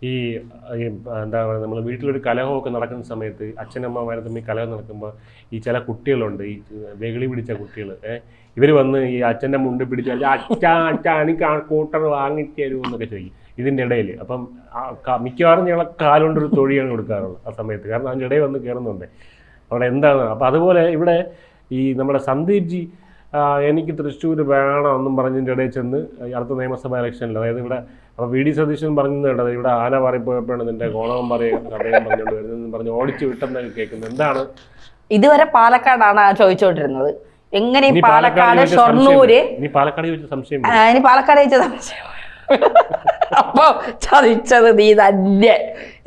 ഈ എന്താ പറയുക, നമ്മൾ വീട്ടിലൊരു കലഹമൊക്കെ നടക്കുന്ന സമയത്ത് അച്ഛനമ്മമാരെ തമ്മിൽ കലഹം നടക്കുമ്പോൾ ഈ ചില കുട്ടികളുണ്ട്, ഈ വെകിളി പിടിച്ച കുട്ടികൾ, ഇവർ വന്ന് ഈ അച്ഛൻ്റെ മുണ്ട് പിടിച്ച് അച്ഛാ അച്ഛാ എനിക്ക് കൂട്ടർ വാങ്ങിച്ചു തരുമോ എന്നൊക്കെ ചോദിക്കും ഇതിൻ്റെ ഇടയിൽ. അപ്പം മിക്കവാറും ഞങ്ങളെ കാലുകൊണ്ടൊരു തൊഴിയാണ് കൊടുക്കാറുള്ളത് ആ സമയത്ത്, കാരണം അതിൻ്റെ ഇടയിൽ വന്ന് കയറുന്നുണ്ട് അവിടെ എന്താണ്. അപ്പം അതുപോലെ ഇവിടെ ഈ നമ്മുടെ സന്ദീപ് ജി എനിക്ക് തൃശ്ശൂർ വേണം എന്നും പറഞ്ഞതിൻ്റെ ഇടയിൽ ചെന്ന് അടുത്ത നിയമസഭാ ഇലക്ഷനിൽ, അതായത് ഇവിടെ അപ്പോൾ വി ഡി സതീശൻ പറഞ്ഞത് ഇവിടെ ആന മാറിപ്പോയപ്പോഴാണ് നിന്റെ കോണവൻ പറയുക അദ്ദേഹം പറഞ്ഞുകൊണ്ട് വരുന്നതെന്ന് പറഞ്ഞ് ഓടിച്ചു വിട്ടെന്നൊക്കെ കേൾക്കുന്നത് എന്താണ്? ഇതുവരെ പാലക്കാടാണ് ചോദിച്ചോണ്ടിരുന്നത്, എങ്ങനെ പാലക്കാട് ഷൊർണൂര്, ഇനി പാലക്കാട് ചോദിച്ച സംശയം, ഇനി പാലക്കാട് ചോദിച്ച സംശയം അപ്പൊ ചതിച്ചത് നീ തന്നെ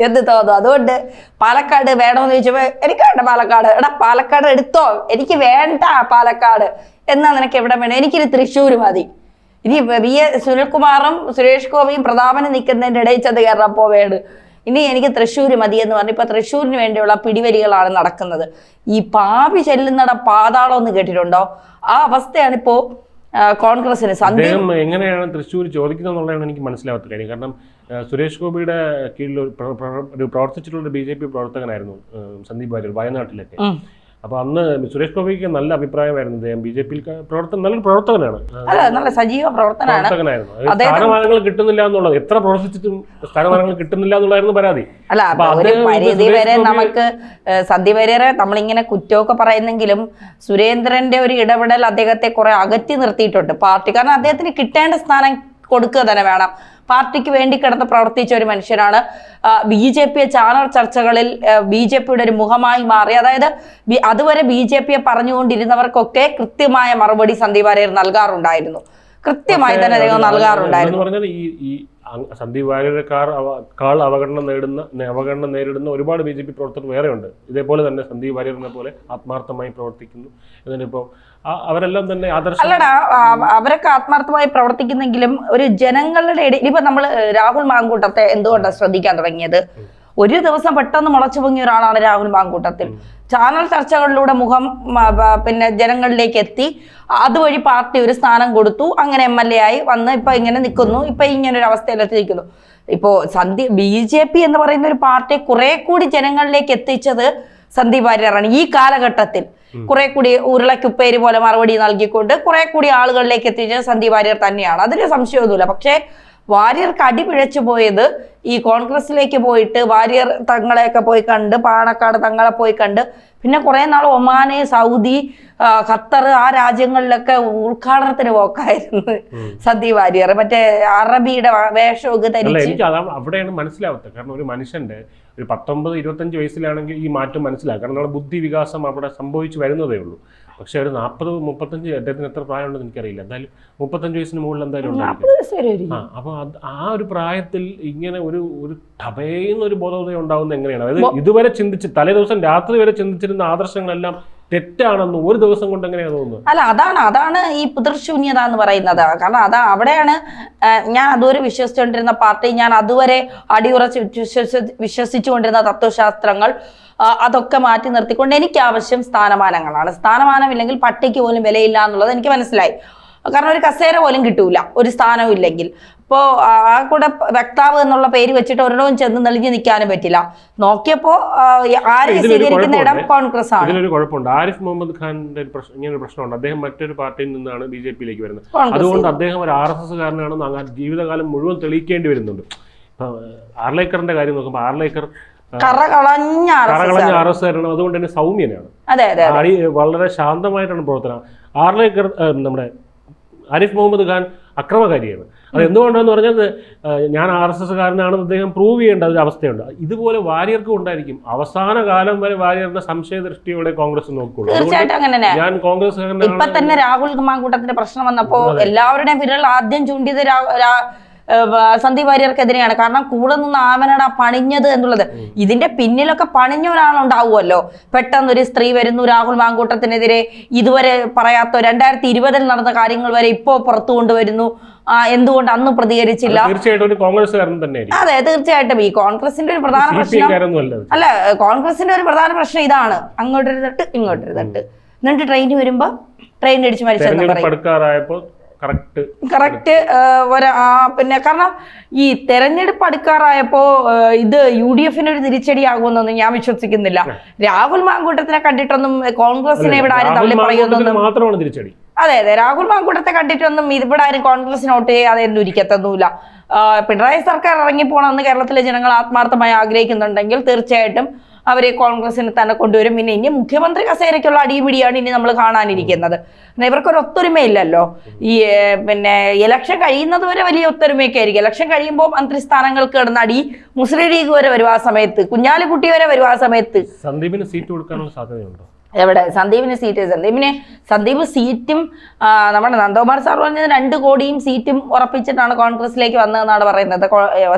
എന്ന് തോന്നുന്നു. അതുകൊണ്ട് പാലക്കാട് വേണമെന്ന് ചോദിച്ചപ്പോ എനിക്ക് വേണ്ട പാലക്കാട്, എടാ പാലക്കാട് എടുത്തോ, എനിക്ക് വേണ്ട പാലക്കാട് എന്നാ നിനക്ക് എവിടെ വേണം, എനിക്കിനി തൃശ്ശൂർ മതി. ഇനി സുനിൽകുമാറും സുരേഷ് ഗോപിയും പ്രതാപനും നിൽക്കുന്നതിൻ്റെ ഇടയിൽ ചെന്ന് കയറാൻ വേട്, ഇനി എനിക്ക് തൃശ്ശൂർ മതി എന്ന് പറഞ്ഞ് ഇപ്പൊ തൃശ്ശൂരിന് വേണ്ടിയുള്ള പിടിവലികളാണ് നടക്കുന്നത്. ഈ പാപി ചെല്ലുന്നട പാതാളം എന്ന് കേട്ടിട്ടുണ്ടോ? ആ അവസ്ഥയാണ് ഇപ്പോ കോൺഗ്രസിന്. അദ്ദേഹം എങ്ങനെയാണ് തൃശ്ശൂർ ചോദിക്കുന്നതെന്നുള്ളതാണ് എനിക്ക് മനസ്സിലാവാത്ത കാര്യം. കാരണം സുരേഷ് ഗോപിയുടെ കീഴിൽ ഒരു പ്രവർത്തിച്ചിട്ടുള്ള BJP പ്രവർത്തകനായിരുന്നു സന്ദീപ് വാര്യർ വയനാട്ടിലൊക്കെ. അപ്പൊ അന്ന് സുരേഷ് ഗോപിക്ക് നല്ല അഭിപ്രായമായിരുന്നു, അദ്ദേഹം BJP നല്ലൊരു പ്രവർത്തകനാണ്, നല്ല സജീവ പ്രവർത്തകനായിരുന്നു. സ്ഥാനമാനങ്ങൾ കിട്ടുന്നില്ല എന്നുള്ളത്, എത്ര പ്രവർത്തിച്ചിട്ടും സ്ഥാനമാനങ്ങൾ കിട്ടുന്നില്ല എന്നുള്ളതായിരുന്നു പരാതി. അല്ല, ഒരു പരിധി വരെ നമുക്ക് സന്ദീപ് വാര്യരെ നമ്മളിങ്ങനെ കുറ്റമൊക്കെ പറയുന്നെങ്കിലും സുരേന്ദ്രന്റെ ഒരു ഇടപെടൽ അദ്ദേഹത്തെ കുറെ അകറ്റി നിർത്തിയിട്ടുണ്ട് പാർട്ടി. കാരണം അദ്ദേഹത്തിന് കിട്ടേണ്ട സ്ഥാനം കൊടുക്കുക തന്നെ വേണം. പാർട്ടിക്ക് വേണ്ടി കിടന്ന് പ്രവർത്തിച്ച ഒരു മനുഷ്യനാണ്. BJP ചാനൽ ചർച്ചകളിൽ BJPയുടെ ഒരു മുഖമായി മാറി. അതായത് അതുവരെ BJPയെ പറഞ്ഞുകൊണ്ടിരുന്നവർക്കൊക്കെ കൃത്യമായ മറുപടി സന്ദീപ് വാര്യർ നൽകാറുണ്ടായിരുന്നു, കൃത്യമായി തന്നെ അദ്ദേഹം നൽകാറുണ്ടായിരുന്നു. സന്ദീപ് വാര്യരെക്കാൾ അവഗണന നേരിടുന്ന ഒരുപാട് BJP പ്രവർത്തകർ വേറെയുണ്ട്, ഇതേപോലെ തന്നെ സന്ദീപ് വാര്യറിനെ പോലെ ആത്മാർത്ഥമായി പ്രവർത്തിക്കുന്നു. ഇതിനിപ്പോ അവരെല്ലാം തന്നെ അല്ലടാ, അവരൊക്കെ ആത്മാർത്ഥമായി പ്രവർത്തിക്കുന്നെങ്കിലും ഒരു ജനങ്ങളുടെ ഇടയിൽ ഇപ്പൊ നമ്മൾ രാഹുൽ മാങ്കൂട്ടത്തെ എന്തുകൊണ്ടാണ് ശ്രദ്ധിക്കാൻ തുടങ്ങിയത്? ഒരു ദിവസം പെട്ടെന്ന് മുളച്ചു പൊങ്ങിയ ഒരാളാണ് രാഹുൽ മാങ്കൂട്ടത്തിൽ. ചാനൽ ചർച്ചകളിലൂടെ മുഖം പിന്നെ ജനങ്ങളിലേക്ക് എത്തി, അതുവഴി പാർട്ടി ഒരു സ്ഥാനം കൊടുത്തു, അങ്ങനെ MLA ആയി വന്ന് ഇപ്പൊ ഇങ്ങനെ നിൽക്കുന്നു, ഇപ്പൊ ഇങ്ങനെ ഒരു അവസ്ഥയിലെത്തി നിൽക്കുന്നു. ഇപ്പോ BJP എന്ന് പറയുന്ന ഒരു പാർട്ടിയെ കുറെ കൂടി ജനങ്ങളിലേക്ക് എത്തിച്ചത് സന്ദീപ് വാര്യറാണ്. ഈ കാലഘട്ടത്തിൽ കുറെ കൂടി ഉരുളക്കുപ്പേര് പോലെ മറുപടി നൽകിക്കൊണ്ട് കുറെ കൂടി ആളുകളിലേക്ക് എത്തിച്ചത് സന്ദീപ് വാര്യർ തന്നെയാണ്, അതിന് സംശയമൊന്നുമില്ല. പക്ഷേ വാര്യർക്ക് അടിപിഴച്ചു പോയത് ഈ കോൺഗ്രസിലേക്ക് പോയിട്ട് വാര്യർ തങ്ങളെയൊക്കെ പോയി കണ്ട്, പാണക്കാട് തങ്ങളെ പോയി കണ്ട്, പിന്നെ കുറെ നാൾ ഒമാന്, സൗദി, ഖത്തർ ആ രാജ്യങ്ങളിലൊക്കെ ഉദ്ഘാടനത്തിന് പോക്കായിരുന്നു സന്ദീപ് വാര്യർ. മറ്റേ അറബിയുടെ വേഷമൊക്കെ ധരിച്ച് അവിടെയാണ് മനസ്സിലാവാത്തത്. കാരണം ഒരു മനുഷ്യന്റെ ഒരു 19-25 വയസ്സിലാണെങ്കിൽ ഈ മാറ്റം മനസ്സിലാക്കാം, കാരണം നമ്മുടെ ബുദ്ധി വികാസം അവിടെ സംഭവിച്ചു വരുന്നതേ ഉള്ളൂ. പക്ഷെ ഒരു 40-35, അദ്ദേഹത്തിന് എത്ര പ്രായമുണ്ടെന്ന് എനിക്കറിയില്ല, എന്തായാലും 35 വയസ്സിന് മുകളിൽ എന്തായാലും ഉണ്ടായിരിക്കും. അപ്പൊ ആ ഒരു പ്രായത്തിൽ ഇങ്ങനെ ഒരു ടപയുന്ന ഒരു ബോധോദയം ഉണ്ടാവുന്നത് എങ്ങനെയാണ്? അതായത് ഇതുവരെ തലേ ദിവസം രാത്രി വരെ ചിന്തിച്ചിരുന്ന ആദർശങ്ങളെല്ലാം തെറ്റാണെന്ന് ഒരു ദിവസം കൊണ്ട് എങ്ങനെയാണ് തോന്നുന്നത്? അല്ല, അതാണ് ഈ പിതൃശൂന്യത എന്ന് പറയുന്നത്. കാരണം അവിടെയാണ് ഞാൻ അതുവരെ വിശ്വസിച്ചുകൊണ്ടിരുന്ന പാർട്ടി, ഞാൻ അതുവരെ അടിയുറച്ച് വിശ്വസിച്ചുകൊണ്ടിരുന്ന തത്വശാസ്ത്രങ്ങൾ, അതൊക്കെ മാറ്റി നിർത്തിക്കൊണ്ട് എനിക്ക് ആവശ്യം സ്ഥാനമാനങ്ങളാണ്. സ്ഥാനമാനമില്ലെങ്കിൽ പട്ടിക്ക് പോലും വിലയില്ല എന്നുള്ളത് എനിക്ക് മനസ്സിലായി. കാരണം ഒരു കസേര പോലും കിട്ടൂല ഒരു സ്ഥാനവും ഇല്ലെങ്കിൽ. ഇപ്പോ ആ കൂടെ വക്താവ് എന്നുള്ള പേര് വെച്ചിട്ട് ഒരിടവും ചെന്ന് നെളിഞ്ഞു നിൽക്കാനും പറ്റില്ല. നോക്കിയപ്പോ ആരെ സ്വീകരിക്കുന്ന ഇടം കോൺഗ്രസ് ആണ്. ഇതിലൊരു കുഴപ്പമുണ്ട്. ആരിഫ് മുഹമ്മദ് ഖാന്റെ ഇങ്ങനെ ഒരു പ്രശ്നമുണ്ട്. അദ്ദേഹം മറ്റൊരു പാർട്ടിയിൽ നിന്നാണ് BJPയിലേക്ക് വരുന്നത്. അതുകൊണ്ട് അദ്ദേഹം ഒരു RSS കാരനാണെന്ന് ജീവിതകാലം മുഴുവൻ തെളിയിക്കേണ്ടി വരുന്നുണ്ട്. ഇപ്പൊ ആർലേക്കറിന്റെ കാര്യം നോക്കുമ്പോൾ ആർലേക്കർ കറകളഞ്ഞ RSS കാരനാണ്, അതുകൊണ്ട് തന്നെ സൗമ്യനാണ്, വളരെ ശാന്തമായിട്ടാണ് പ്രവർത്തനം. ആർലേക്കർ നമ്മുടെ ആരിഫ് മുഹമ്മദ് ഖാൻ അക്രമകാരിയാണ്. അത് എന്തുകൊണ്ടാന്ന് പറഞ്ഞാൽ ഞാൻ RSS കാരനാണെന്ന് അദ്ദേഹം പ്രൂവ് ചെയ്യേണ്ട ഒരു അവസ്ഥയുണ്ട്. ഇതുപോലെ വാര്യർക്കും ഉണ്ടായിരിക്കും. അവസാന കാലം വരെ വാര്യരുടെ സംശയ ദൃഷ്ടിയോടെ കോൺഗ്രസ് നോക്കുള്ളൂ. ഞാൻ കോൺഗ്രസ് ഇപ്പൊ തന്നെ രാഹുൽ മാങ്കൂട്ടത്തിന്റെ പ്രശ്നം വന്നപ്പോ എല്ലാവരുടെയും വിരൽ ആദ്യം ചൂണ്ടിയത് സന്ദീപ് വാര്യർക്കെതിരെയാണ്. കാരണം കൂടെ നിന്ന് ആവനട പണിഞ്ഞത് എന്നുള്ളത്. ഇതിന്റെ പിന്നിലൊക്കെ പണിഞ്ഞ ഒരാളുണ്ടാവുമല്ലോ. പെട്ടെന്നൊരു സ്ത്രീ വരുന്നു രാഹുൽ മാങ്കൂട്ടത്തിനെതിരെ, ഇതുവരെ പറയാത്ത 2020 നടന്ന കാര്യങ്ങൾ വരെ ഇപ്പോ പുറത്തു കൊണ്ടുവരുന്നു. എന്തുകൊണ്ട് അന്ന് പ്രതികരിച്ചില്ല? അതെ, തീർച്ചയായിട്ടും ഈ കോൺഗ്രസിന്റെ ഒരു പ്രധാന പ്രശ്നം അല്ല, കോൺഗ്രസിന്റെ ഒരു പ്രധാന പ്രശ്നം ഇതാണ്. അങ്ങോട്ടൊരു തട്ട് ഇങ്ങോട്ടൊരു തട്ട്. എന്നിട്ട് ട്രെയിൻ വരുമ്പോ ട്രെയിൻ അടിച്ച് മരിച്ചെന്ന് പറയും. കറക്റ്റ് പിന്നെ കാരണം ഈ തെരഞ്ഞെടുപ്പ് അടുക്കാറായപ്പോ ഇത് UDF ഒരു തിരിച്ചടിയാകുമെന്നൊന്നും ഞാൻ വിശ്വസിക്കുന്നില്ല. രാഹുൽ മാങ്കൂട്ടത്തിനെ കണ്ടിട്ടൊന്നും കോൺഗ്രസിനെ ഇവിടെ ആരും തള്ളി പറയുന്നൊന്നും മാത്രമാണ് തിരിച്ചടി. അതെ രാഹുൽ മാങ്കൂട്ടത്തെ കണ്ടിട്ടൊന്നും ഇവിടെ ആരും കോൺഗ്രസിന് വോട്ട് ചെയ്യാതെ ഒന്നും ഇരിക്കത്തൊന്നുമില്ല. പിണറായി സർക്കാർ ഇറങ്ങിപ്പോണമെന്ന് കേരളത്തിലെ ജനങ്ങൾ ആത്മാർത്ഥമായി ആഗ്രഹിക്കുന്നുണ്ടെങ്കിൽ തീർച്ചയായിട്ടും അവരെ കോൺഗ്രസിന് തന്നെ കൊണ്ടുവരും. പിന്നെ ഇനി മുഖ്യമന്ത്രി കസേരയ്ക്കുള്ള അടിപിടിയാണ് ഇനി നമ്മൾ കാണാനിരിക്കുന്നത്. ഇവർക്കൊരു ഒത്തൊരുമയില്ലല്ലോ. ഈ പിന്നെ ഇലക്ഷൻ കഴിയുന്നത് വരെ വലിയ ഒത്തൊരുമയൊക്കെ ആയിരിക്കും. ഇലക്ഷൻ കഴിയുമ്പോൾ മന്ത്രിസ്ഥാനങ്ങൾക്ക് കിടന്ന അടി മുസ്ലിം ലീഗ് വരെ വരും ആ സമയത്ത്, കുഞ്ഞാലിക്കുട്ടി വരെ വരും ആ സമയത്ത്. സന്ദീപിന് സീറ്റ് കൊടുക്കാനുള്ള സാധ്യതയുണ്ടോ? എവിടെ സന്ദീപിന് സീറ്റ്? സന്ദീപ് സീറ്റും നമ്മുടെ നന്ദകുമാർ സാർ പറഞ്ഞത് 2 കോടിയും സീറ്റും ഉറപ്പിച്ചിട്ടാണ് കോൺഗ്രസിലേക്ക് വന്നതെന്നാണ് പറയുന്നത്.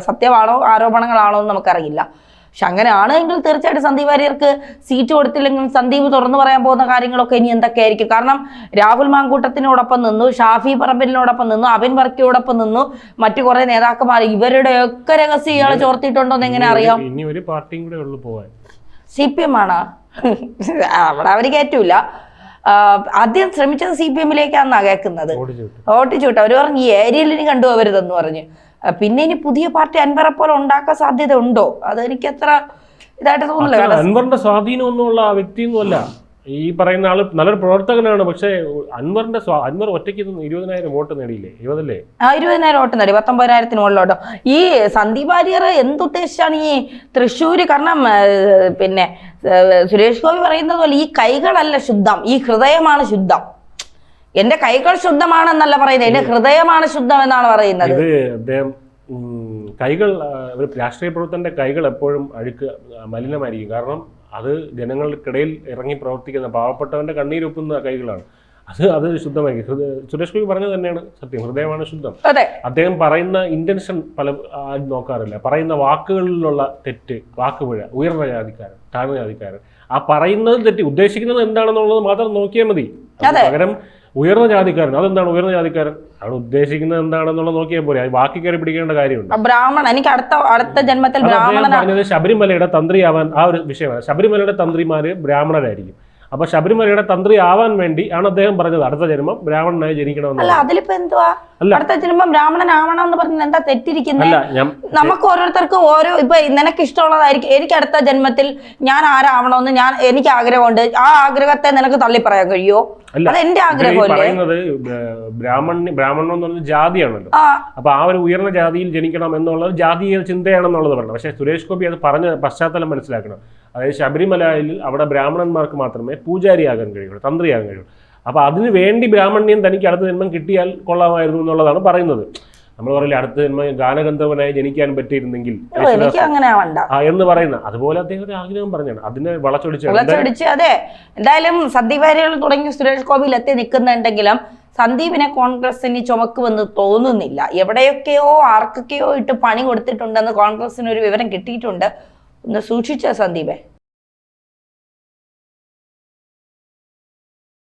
സത്യമാണോ ആരോപണങ്ങളാണോ എന്ന് നമുക്കറിയില്ല. പക്ഷെ അങ്ങനെയാണെങ്കിൽ തീർച്ചയായിട്ടും സന്ദീപ് വാര്യർക്ക് സീറ്റ് കൊടുത്തില്ലെങ്കിൽ സന്ദീപ് തുറന്നു പറയാൻ പോകുന്ന കാര്യങ്ങളൊക്കെ ഇനി എന്തൊക്കെയായിരിക്കും. കാരണം രാഹുൽ മാങ്കൂട്ടത്തിനോടൊപ്പം നിന്നു, ഷാഫി പറമ്പിലിനോടൊപ്പം നിന്നു, അബിൻ വർക്കിയോടൊപ്പം നിന്നു, മറ്റു കുറെ നേതാക്കന്മാർ, ഇവരുടെയൊക്കെ രഹസ്യം ഇയാളെ ചോർത്തിയിട്ടുണ്ടോ എന്ന് എങ്ങനെ അറിയാം? ഇനി ഒരു പാർട്ടിയും കൂടെ ഉള്ളു പോവാൻ. CPM ആണ് അവിടെ അവർ കയറ്റൂല. ആദ്യം ശ്രമിച്ചത് CPM-ലേക്കാണെന്നാ കേൾക്കുന്നത്. ഓട്ടിച്ചുവിട്ട് അവർ പറഞ്ഞു ഈ ഏരിയയിൽ ഇനി കണ്ടുപോകരുതെന്ന് പറഞ്ഞ്. പിന്നെ ഇനി പുതിയ പാർട്ടി അൻവറെ പോലെ ഉണ്ടാക്കാൻ സാധ്യത ഉണ്ടോ? അത് എനിക്ക് അത്ര ഇതായിട്ട് തോന്നുന്നില്ല. അൻവറിന്റെ സ്വാധീനമൊന്നുമുള്ള ആ വ്യക്തിയൊന്നുമല്ല ഈ പറയുന്ന ആള്. നല്ലൊരു പ്രവർത്തകനാണ്. പക്ഷെ അൻവർ ഒറ്റയ്ക്ക് 20,000 വോട്ട് നേടിയില്ലേ? 20,000 വോട്ട് നേടി, 19,000 മുകളിലോട്ടോ. ഈ സന്ദീപ് വാര്യർ എന്തുദ്ദേശിച്ചാണ് ഈ തൃശ്ശൂര്? കാരണം പിന്നെ സുരേഷ് ഗോപി പറയുന്നത് പോലെ ഈ കൈകളല്ല ശുദ്ധം, ഈ ഹൃദയമാണ് ശുദ്ധം. എന്റെ കൈകൾ ശുദ്ധമാണെന്നല്ല പറയുന്നത്, എന്റെ ഹൃദയമാണ് ശുദ്ധം എന്നാണ് പറയുന്നത്. അദ്ദേഹം കൈകൾ, ഒരു രാഷ്ട്രീയ പ്രവർത്തകന്റെ കൈകൾ എപ്പോഴും മലിനമായിരിക്കും. കാരണം അത് ജനങ്ങൾക്കിടയിൽ ഇറങ്ങി പ്രവർത്തിക്കുന്ന പാവപ്പെട്ടവന്റെ കണ്ണീരൊപ്പുന്ന കൈകളാണ്. അത് ശുദ്ധമായിരിക്കും. സുരേഷ് ഗോപി പറഞ്ഞത് തന്നെയാണ് സത്യം, ഹൃദയമാണ് ശുദ്ധം. അദ്ദേഹം പറയുന്ന ഇന്റൻഷൻ ആരും നോക്കാറില്ല. പറയുന്ന വാക്കുകളിലുള്ള തെറ്റ്, വാക്കുപിഴ, ഉയർന്ന ജാതിക്കാരൻ, താഴ്ന്ന ജാതിക്കാരൻ, ആ പറയുന്നത് തെറ്റ്, ഉദ്ദേശിക്കുന്നത് എന്താണെന്നുള്ളത് മാത്രം നോക്കിയാൽ മതി. പകരം ഉയർന്ന ജാതിക്കാരൻ, അതെന്താണ് ഉയർന്ന ജാതിക്കാരൻ, അവിടെ ഉദ്ദേശിക്കുന്നത് എന്താണെന്നുള്ളത് നോക്കിയാൽ പോരെ. ബാക്കി കയറി പിടിക്കേണ്ട കാര്യമുണ്ട്. ബ്രാഹ്മണൻ, എനിക്ക് അടുത്ത ജന്മത്തിൽ പറഞ്ഞത് ശബരിമലയുടെ തന്ത്രിയാവാൻ ആ ഒരു വിഷയമാണ്. ശബരിമലയുടെ തന്ത്രിമാര് ബ്രാഹ്മണരായിരിക്കും. അപ്പൊ ശബരിമലയുടെ തന്ത്രി ആവാൻ വേണ്ടി ആണ് അദ്ദേഹം പറഞ്ഞത് അടുത്ത ജന്മം ബ്രാഹ്മണനായി ജനിക്കണമെന്ന്. അല്ല അതിലിപ്പോ എന്തുവാ അടുത്ത ജന്മം ബ്രാഹ്മണനാവണം എന്ന് പറഞ്ഞാൽ എന്താ തെറ്റിരിക്കുന്നത്? നമുക്ക് ഓരോരുത്തർക്കും ഓരോ, ഇപ്പൊ നിനക്ക് ഇഷ്ടമുള്ളതായിരിക്കും. എനിക്ക് അടുത്ത ജന്മത്തിൽ ഞാൻ ആരാവണമെന്ന് എനിക്ക് ആഗ്രഹമുണ്ട്. ആ ആഗ്രഹത്തെ നിനക്ക് തള്ളി പറയാൻ കഴിയുമോ? അത് എന്റെ ആഗ്രഹമല്ലേ. ബ്രാഹ്മണൻ എന്ന് പറഞ്ഞ ജാതിയാണല്ലോ. അപ്പൊ ആ ഒരു ഉയർന്ന ജാതിയിൽ ജനിക്കണം എന്നുള്ളത് ജാതീയ ചിന്തയാണെന്നുള്ളത് പറഞ്ഞു. പക്ഷെ സുരേഷ് ഗോപി അത് പറഞ്ഞ പശ്ചാത്തലം മനസ്സിലാക്കണം. അതായത് ശബരിമലയിൽ അവിടെ ബ്രാഹ്മണന്മാർക്ക് മാത്രമേ പൂജാരിയാകാൻ കഴിയുള്ളൂ, തന്ത്രിയാകാൻ കഴിയുള്ളൂ. അപ്പൊ അതിന് വേണ്ടി ബ്രാഹ്മണ്യം തനിക്ക് അടുത്ത ജന്മം കിട്ടിയാൽ കൊള്ളാമായിരുന്നു എന്നുള്ളതാണ് പറയുന്നത്. നമ്മൾ പറയില്ലേ അടുത്ത ജന്മം ഗാനഗന്ധർവനായി ജനിക്കാൻ പറ്റിയിരുന്നെങ്കിൽ എന്ന് പറയുന്ന അതുപോലെ അദ്ദേഹം ഒരു ആഗ്രഹം പറഞ്ഞാണ്. അതിനെ വളച്ചൊടിച്ച് അതെ. എന്തായാലും സന്ദീപ് വാര്യർ തുടങ്ങി സുരേഷ് ഗോപിയിൽ എത്തി നിൽക്കുന്നുണ്ടെങ്കിലും സന്ദീപിനെ കോൺഗ്രസിന് ചുമക്കുമെന്ന് തോന്നുന്നില്ല. എവിടെയൊക്കെയോ ആർക്കൊക്കെയോ ഇട്ട് പണി കൊടുത്തിട്ടുണ്ടെന്ന് കോൺഗ്രസിന് ഒരു വിവരം കിട്ടിയിട്ടുണ്ട്. ഒന്ന് സൂക്ഷിച്ച സന്ദീപേ.